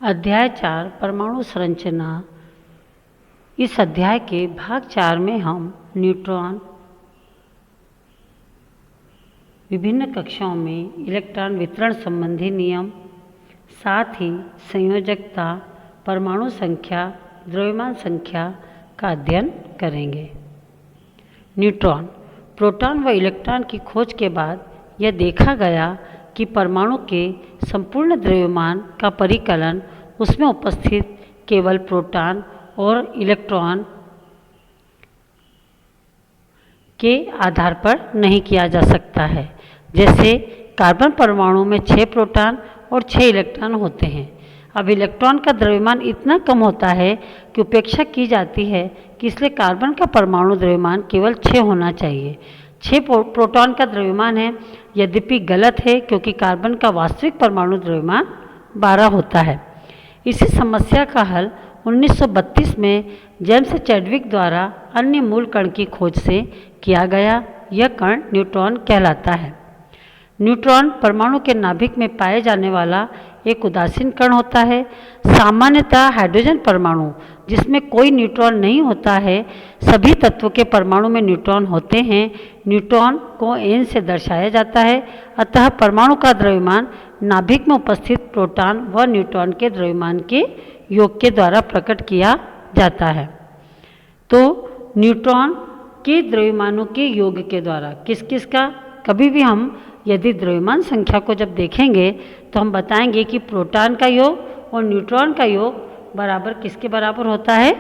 अध्याय 4 परमाणु संरचना। इस अध्याय के भाग 4 में हम न्यूट्रॉन, विभिन्न कक्षाओं में इलेक्ट्रॉन वितरण संबंधी नियम, साथ ही संयोजकता, परमाणु संख्या, द्रव्यमान संख्या का अध्ययन करेंगे। न्यूट्रॉन, प्रोटॉन व इलेक्ट्रॉन की खोज के बाद यह देखा गया कि परमाणु के संपूर्ण द्रव्यमान का परिकलन उसमें उपस्थित केवल प्रोटॉन और इलेक्ट्रॉन के आधार पर नहीं किया जा सकता है। जैसे कार्बन परमाणु में 6 प्रोटॉन और 6 इलेक्ट्रॉन होते हैं। अब इलेक्ट्रॉन का द्रव्यमान इतना कम होता है कि उपेक्षा की जाती है कि इसलिए कार्बन का परमाणु द्रव्यमान केवल 6 होना चाहिए। 6 प्रोटॉन का द्रव्यमान है, यद्यपि गलत है क्योंकि कार्बन का वास्तविक परमाणु द्रव्यमान 12 होता है। इसी समस्या का हल 1932 में जेम्स चैडविक द्वारा अन्य मूल कण की खोज से किया गया। यह कण न्यूट्रॉन कहलाता है। न्यूट्रॉन परमाणु के नाभिक में पाए जाने वाला एक उदासीन कण होता है। सामान्यतः हाइड्रोजन परमाणु जिसमें कोई न्यूट्रॉन नहीं होता है, सभी तत्वों के परमाणु में न्यूट्रॉन होते हैं। न्यूट्रॉन को n से दर्शाया जाता है। अतः परमाणु का द्रव्यमान नाभिक में उपस्थित प्रोटॉन व न्यूट्रॉन के द्रव्यमान के योग के द्वारा प्रकट किया जाता है। तो न्यूट्रॉन के द्रव्यमानों के योग के द्वारा किस किस का, कभी भी हम यदि द्रव्यमान संख्या को जब देखेंगे तो हम बताएंगे कि प्रोटॉन का योग और न्यूट्रॉन का योग बराबर किसके बराबर होता है?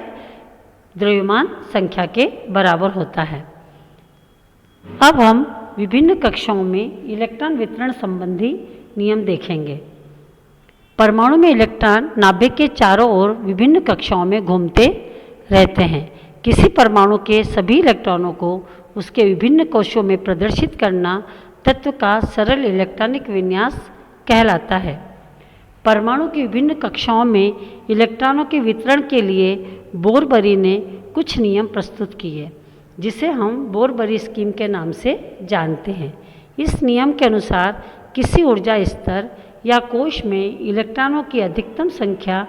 द्रव्यमान संख्या के बराबर होता है। अब हम विभिन्न कक्षाओं में इलेक्ट्रॉन वितरण संबंधी नियम देखेंगे। परमाणु में इलेक्ट्रॉन नाभिक के चारों ओर विभिन्न कक्षाओं में घूमते रहते हैं। किसी परमाणु के सभी इलेक्ट्रॉनों को उसके विभिन्न कोशों में प्रदर्शित करना तत्व का सरल इलेक्ट्रॉनिक विन्यास कहलाता है। परमाणु की विभिन्न कक्षाओं में इलेक्ट्रॉनों के वितरण के लिए बोरबरी ने कुछ नियम प्रस्तुत किए, जिसे हम बोरबरी स्कीम के नाम से जानते हैं। इस नियम के अनुसार किसी ऊर्जा स्तर या कोश में इलेक्ट्रॉनों की अधिकतम संख्या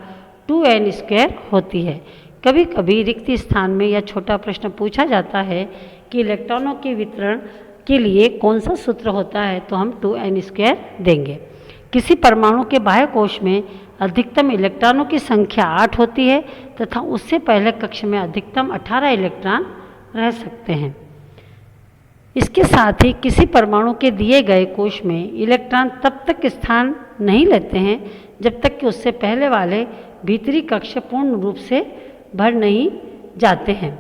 2n² होती है। कभी कभी रिक्त स्थान में यह छोटा प्रश्न पूछा जाता है कि इलेक्ट्रॉनों के वितरण के लिए कौन सा सूत्र होता है, तो हम 2n² देंगे। किसी परमाणु के बाह्य कोश में अधिकतम इलेक्ट्रॉनों की संख्या 8 होती है तथा उससे पहले कक्ष में अधिकतम 18 इलेक्ट्रॉन रह सकते हैं। इसके साथ ही किसी परमाणु के दिए गए कोश में इलेक्ट्रॉन तब तक स्थान नहीं लेते हैं जब तक कि उससे पहले वाले भीतरी कक्ष पूर्ण रूप से भर नहीं जाते हैं।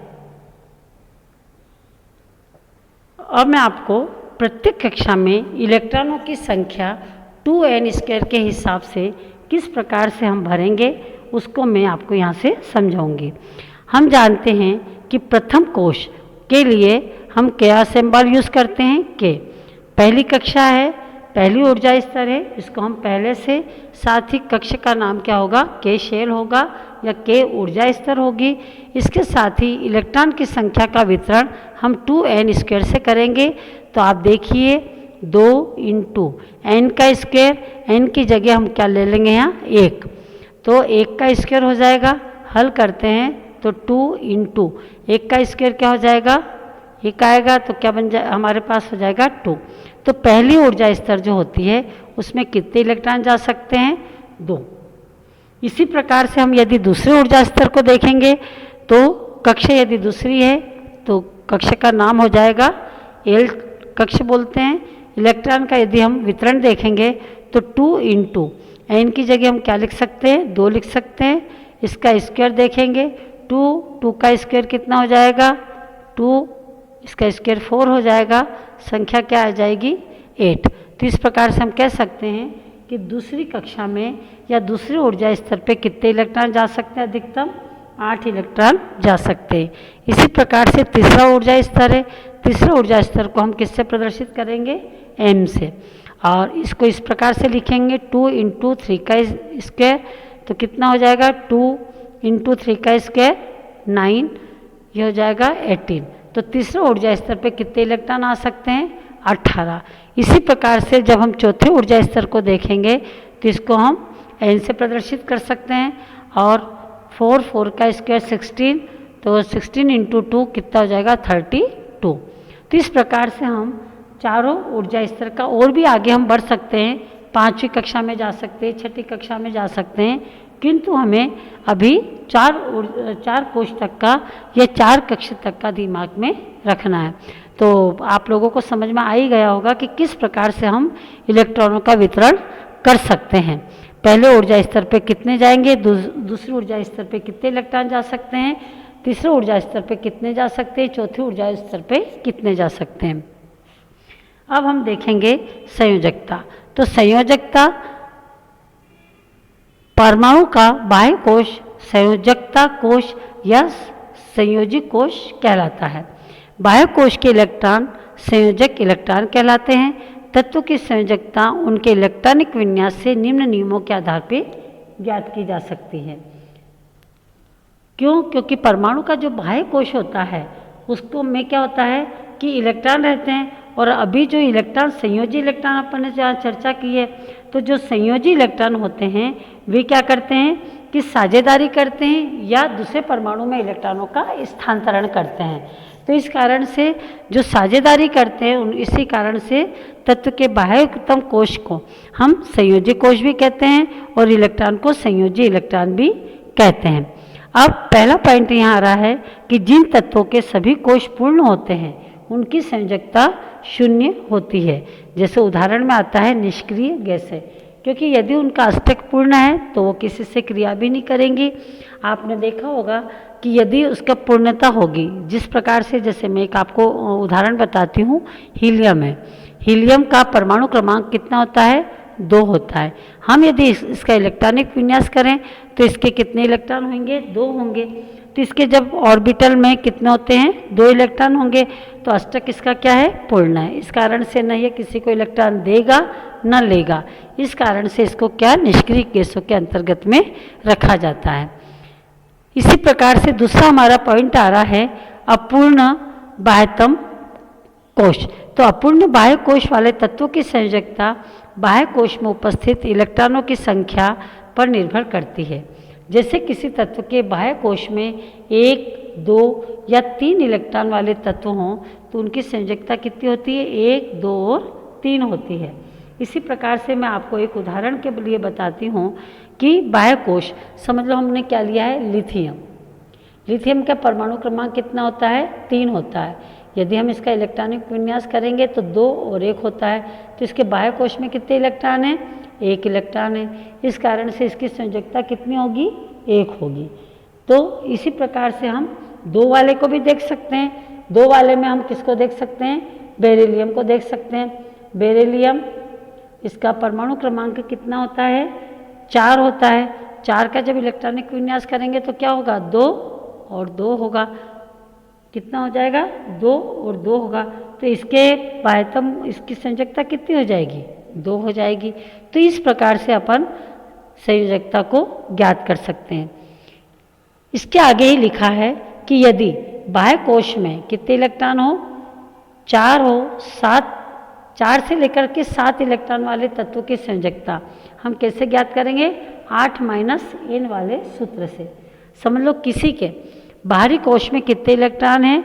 अब मैं आपको प्रत्येक कक्षा में इलेक्ट्रॉनों की संख्या 2n² के हिसाब से किस प्रकार से हम भरेंगे उसको मैं आपको यहाँ से समझाऊंगी। हम जानते हैं कि प्रथम कोश के लिए हम क्या सिंबल यूज़ करते हैं? के। पहली कक्षा है, पहली ऊर्जा स्तर है, इसको हम पहले से, साथ ही कक्ष का नाम क्या होगा? के शेल होगा या के ऊर्जा स्तर होगी। इसके साथ ही इलेक्ट्रॉन की संख्या का वितरण हम 2n² से करेंगे। तो आप देखिए 2 × n का स्क्वायर, n की जगह हम क्या ले लेंगे यहाँ? 1, तो 1 का स्क्वायर हो जाएगा। हल करते हैं तो 2 × 1 का स्क्वायर क्या हो जाएगा? 1 आएगा, तो क्या बन जाए हमारे पास हो जाएगा 2। तो पहली ऊर्जा स्तर जो होती है उसमें कितने इलेक्ट्रॉन जा सकते हैं? 2। इसी प्रकार से हम यदि दूसरे ऊर्जा स्तर को देखेंगे तो कक्ष यदि दूसरी है तो कक्ष का नाम हो जाएगा L कक्ष बोलते हैं। इलेक्ट्रॉन का यदि हम वितरण देखेंगे तो 2 × n की जगह हम क्या लिख सकते हैं? 2 लिख सकते हैं। इसका स्क्वायर देखेंगे 2 का स्क्वायर कितना हो जाएगा? 2, इसका स्क्वायर 4 हो जाएगा। संख्या क्या आ जाएगी? 8। तो इस प्रकार से हम कह सकते हैं कि दूसरी कक्षा में या दूसरे ऊर्जा स्तर पे कितने इलेक्ट्रॉन जा सकते हैं? अधिकतम 8 इलेक्ट्रॉन जा सकते हैं। इसी प्रकार से तीसरा ऊर्जा स्तर है। तीसरे ऊर्जा स्तर को हम किससे प्रदर्शित करेंगे? m से। और इसको इस प्रकार से लिखेंगे 2 × 3 का स्क्वायर, तो कितना हो जाएगा? 2 × 3 का स्क्वायर 9, ये हो जाएगा 18। तो तीसरे ऊर्जा स्तर पे कितने इलेक्ट्रॉन आ सकते हैं? 18। इसी प्रकार से जब हम चौथे ऊर्जा स्तर को देखेंगे तो इसको हम n से प्रदर्शित कर सकते हैं। और 4 का स्क्वायर 16, तो 16 इंटू 2 कितना हो जाएगा 32। तो इस प्रकार से हम चारों ऊर्जा स्तर का और भी आगे हम बढ़ सकते हैं, 5वीं कक्षा में जा सकते हैं, 6ठी कक्षा में जा सकते हैं, किंतु हमें अभी 4 कोश तक का या 4 कक्षा तक का दिमाग में रखना है। तो आप लोगों को समझ में आ ही गया होगा कि किस प्रकार से हम इलेक्ट्रॉनों का वितरण कर सकते हैं। पहले ऊर्जा स्तर पे कितने जाएंगे, दूसरी ऊर्जा स्तर पे कितने इलेक्ट्रॉन जा सकते हैं, तीसरे ऊर्जा स्तर पे कितने जा सकते हैं, चौथे ऊर्जा स्तर पे कितने जा सकते हैं। अब हम देखेंगे संयोजकता। तो संयोजकता परमाणु का बाह्य कोश संयोजकता कोश या संयोजी कोश कहलाता है। बाह्य कोश के इलेक्ट्रॉन संयोजक इलेक्ट्रॉन कहलाते हैं। तत्व की संयोजकता उनके इलेक्ट्रॉनिक विन्यास से निम्न नियमों के आधार पर ज्ञात की जा सकती है। क्यों? क्योंकि परमाणु का जो बाह्य कोश होता है उसको में क्या होता है कि इलेक्ट्रॉन रहते हैं, और अभी जो इलेक्ट्रॉन संयोजी इलेक्ट्रॉन अपन ने जहाँ चर्चा की है, तो जो संयोजी इलेक्ट्रॉन होते हैं वे क्या करते हैं कि साझेदारी करते हैं या दूसरे परमाणु में इलेक्ट्रॉनों का स्थानांतरण करते हैं। तो इस कारण से जो साझेदारी करते हैं इसी कारण से तत्व के बाह्यतम कोश को हम संयोजी कोश भी कहते हैं और इलेक्ट्रॉन को संयोजी इलेक्ट्रॉन भी कहते हैं। अब पहला पॉइंट यहाँ आ रहा है कि जिन तत्वों के सभी कोश पूर्ण होते हैं उनकी संयोजकता 0 होती है। जैसे उदाहरण में आता है निष्क्रिय गैसें, क्योंकि यदि उनका अष्टक पूर्ण है तो वो किसी से क्रिया भी नहीं करेंगी। आपने देखा होगा कि यदि उसका पूर्णता होगी, जिस प्रकार से, जैसे मैं एक आपको उदाहरण बताती हूँ, हीलियम है। हीलियम का परमाणु क्रमांक कितना होता है 2 होता है। हम यदि इसका इलेक्ट्रॉनिक विन्यास करें तो इसके कितने इलेक्ट्रॉन होंगे 2 होंगे। तो इसके जब ऑर्बिटल में कितने होते हैं 2 इलेक्ट्रॉन होंगे, तो अष्टक इसका क्या है पूर्ण है। इस कारण से न ये किसी को इलेक्ट्रॉन देगा न लेगा। इस कारण से इसको क्या निष्क्रिय गैसों के अंतर्गत में रखा जाता है। इसी प्रकार से दूसरा हमारा पॉइंट आ रहा है अपूर्ण बाह्यतम कोश। तो अपूर्ण बाह्य कोश वाले तत्वों की संयोजकता बाह्य कोश में उपस्थित इलेक्ट्रॉनों की संख्या पर निर्भर करती है। जैसे किसी तत्व के बाह्य कोश में 1, 2 या 3 इलेक्ट्रॉन वाले तत्व हों तो उनकी संयोजकता कितनी होती है 1, 2 और 3 होती है। इसी प्रकार से मैं आपको एक उदाहरण के लिए बताती हूँ कि बाह्य कोश, समझ लो हमने क्या लिया है लिथियम। लिथियम का परमाणु क्रमांक कितना होता है 3 होता है। यदि हम इसका इलेक्ट्रॉनिक विन्यास करेंगे तो 2 और 1 होता है। तो इसके बाह्य कोश में कितने इलेक्ट्रॉन हैं 1 इलेक्ट्रॉन है। इस कारण से इसकी संयोजकता कितनी होगी 1 होगी। तो इसी प्रकार से हम 2 वाले को भी देख सकते हैं। 2 वाले में हम किसको देख सकते हैं बेरिलियम को देख सकते हैं। बेरिलियम इसका परमाणु क्रमांक कितना होता है 4 होता है। 4 का जब इलेक्ट्रॉनिक विन्यास करेंगे तो क्या होगा 2 और 2 होगा। कितना हो जाएगा 2 और 2 होगा। तो इसके बाह्यतम इसकी संयोजकता कितनी हो जाएगी 2 हो जाएगी। तो इस प्रकार से अपन संयोजकता को ज्ञात कर सकते हैं। इसके आगे ही लिखा है कि यदि बाह्य कोश में कितने इलेक्ट्रॉन हो 4 हो 4 से लेकर के 7 इलेक्ट्रॉन वाले तत्वों की संयोजकता हम कैसे ज्ञात करेंगे 8 - n वाले सूत्र से। समझ लो किसी के बाहरी कोश में कितने इलेक्ट्रॉन हैं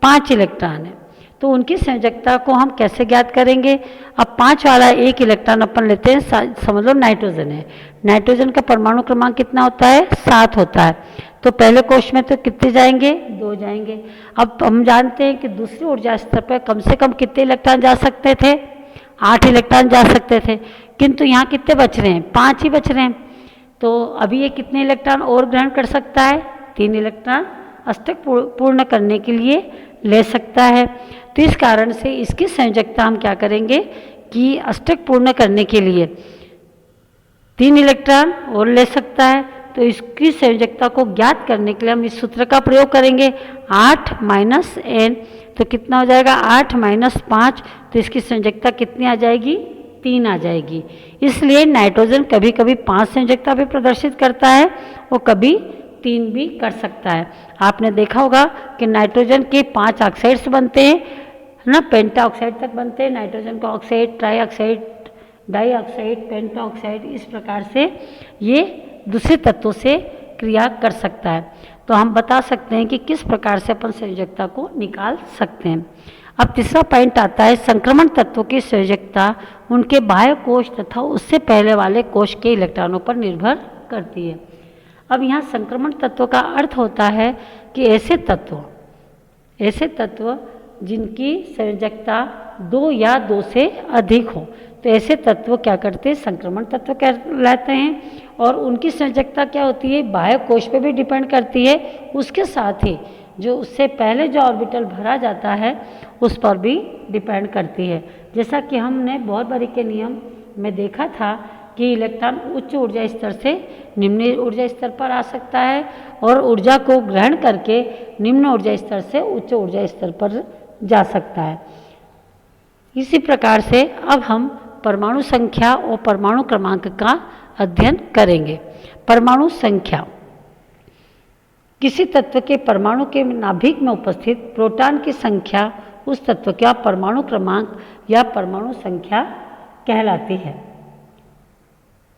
5 इलेक्ट्रॉन हैं, तो उनकी संयोजकता को हम कैसे ज्ञात करेंगे। अब 5 वाला 1 इलेक्ट्रॉन अपन लेते हैं, समझ लो नाइट्रोजन है। नाइट्रोजन का परमाणु क्रमांक कितना होता है 7 होता है। तो पहले कोश में तो कितने जाएंगे 2 जाएंगे। अब हम जानते हैं कि दूसरी ऊर्जा स्तर पर कम से कम कितने इलेक्ट्रॉन जा सकते थे 8 इलेक्ट्रॉन जा सकते थे, किंतु यहाँ कितने बच रहे हैं 5 ही बच रहे हैं। तो अभी ये कितने इलेक्ट्रॉन और ग्रहण कर सकता है 3 इलेक्ट्रॉन अष्टक पूर्ण करने के लिए ले सकता है। तो इस कारण से इसकी संयोजकता हम क्या करेंगे कि अष्टक पूर्ण करने के लिए 3 इलेक्ट्रॉन और ले सकता है। तो इसकी संयोजकता को ज्ञात करने के लिए हम इस सूत्र का प्रयोग करेंगे 8 - n। तो कितना हो जाएगा 8 - 5। तो इसकी संयोजकता कितनी आ जाएगी 3 आ जाएगी। इसलिए नाइट्रोजन कभी कभी 5 संयोजकता भी प्रदर्शित करता है और कभी 3 भी कर सकता है। आपने देखा होगा कि नाइट्रोजन के 5 ऑक्साइड्स बनते हैं ना, पेंटा ऑक्साइड तक बनते हैं। नाइट्रोजन का oxide, try oxide, dioxide, pentoxide, इस प्रकार से ये दूसरे तत्वों से क्रिया कर सकता है। तो हम बता सकते हैं कि किस प्रकार से अपन संयोजकता को निकाल सकते हैं। अब तीसरा पॉइंट आता है संक्रमण तत्वों की संयोजकता उनके बाह्य कोश तथा उससे पहले वाले कोश के इलेक्ट्रॉनों पर निर्भर करती है। अब यहाँ संक्रमण तत्व का अर्थ होता है कि ऐसे तत्व जिनकी संयोजकता 2 या 2 से अधिक हो, तो ऐसे तत्व क्या करते हैं, संक्रमण तत्व कहलाते हैं। और उनकी संयोजकता क्या होती है, बाह्य कोश पे भी डिपेंड करती है, उसके साथ ही जो उससे पहले जो ऑर्बिटल भरा जाता है उस पर भी डिपेंड करती है। जैसा कि हमने बहुत बारी के नियम में देखा था कि इलेक्ट्रॉन उच्च ऊर्जा स्तर से निम्न ऊर्जा स्तर पर आ सकता है और ऊर्जा को ग्रहण करके निम्न ऊर्जा स्तर से उच्च ऊर्जा स्तर पर जा सकता है। इसी प्रकार से अब हम परमाणु संख्या और परमाणु क्रमांक का अध्ययन करेंगे। परमाणु संख्या किसी तत्व के परमाणु के नाभिक में उपस्थित प्रोटॉन की संख्या उस तत्व का परमाणु क्रमांक या परमाणु संख्या कहलाती है।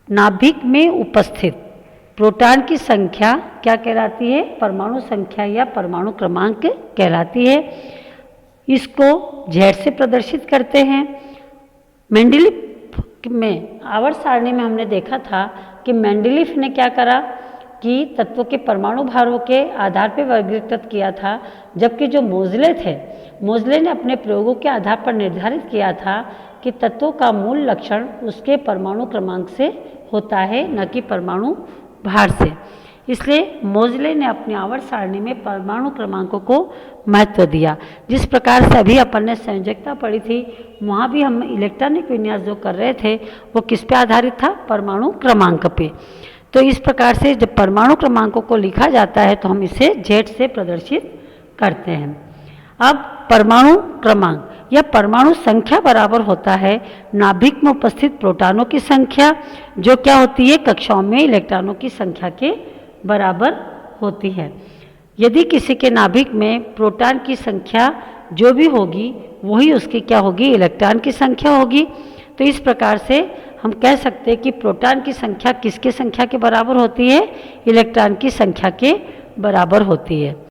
नाभिक में उपस्थित प्रोटॉन की संख्या क्या कहलाती है, परमाणु संख्या या परमाणु क्रमांक कहलाती है। इसको Z से प्रदर्शित करते हैं। मेंडलीफ में आवर्त सारणी में हमने देखा था कि मेंडलीफ ने क्या करा कि तत्वों के परमाणु भारों के आधार पर वर्गीकृत किया था, जबकि जो मोजले ने अपने प्रयोगों के आधार पर निर्धारित किया था कि तत्वों का मूल लक्षण उसके परमाणु क्रमांक से होता है, न कि परमाणु भार से। इसलिए मोजले ने अपनी आवर्त सारणी में परमाणु क्रमांकों को महत्व दिया। जिस प्रकार से अभी अपन ने संयोजकता पढ़ी थी, वहाँ भी हम इलेक्ट्रॉनिक विन्यास जो कर रहे थे वो किस पे आधारित था, परमाणु क्रमांक पे। तो इस प्रकार से जब परमाणु क्रमांकों को लिखा जाता है तो हम इसे Z से प्रदर्शित करते हैं। अब परमाणु क्रमांक या परमाणु संख्या बराबर होता है नाभिक में उपस्थित प्रोटॉनों की संख्या, जो क्या होती है, कक्षाओं में इलेक्ट्रॉनों की संख्या के बराबर होती है। यदि किसी के नाभिक में प्रोटॉन की संख्या जो भी होगी वही उसकी क्या होगी, इलेक्ट्रॉन की संख्या होगी। तो इस प्रकार से हम कह सकते हैं कि प्रोटॉन की संख्या किसकी संख्या के बराबर होती है, इलेक्ट्रॉन की संख्या के बराबर होती है।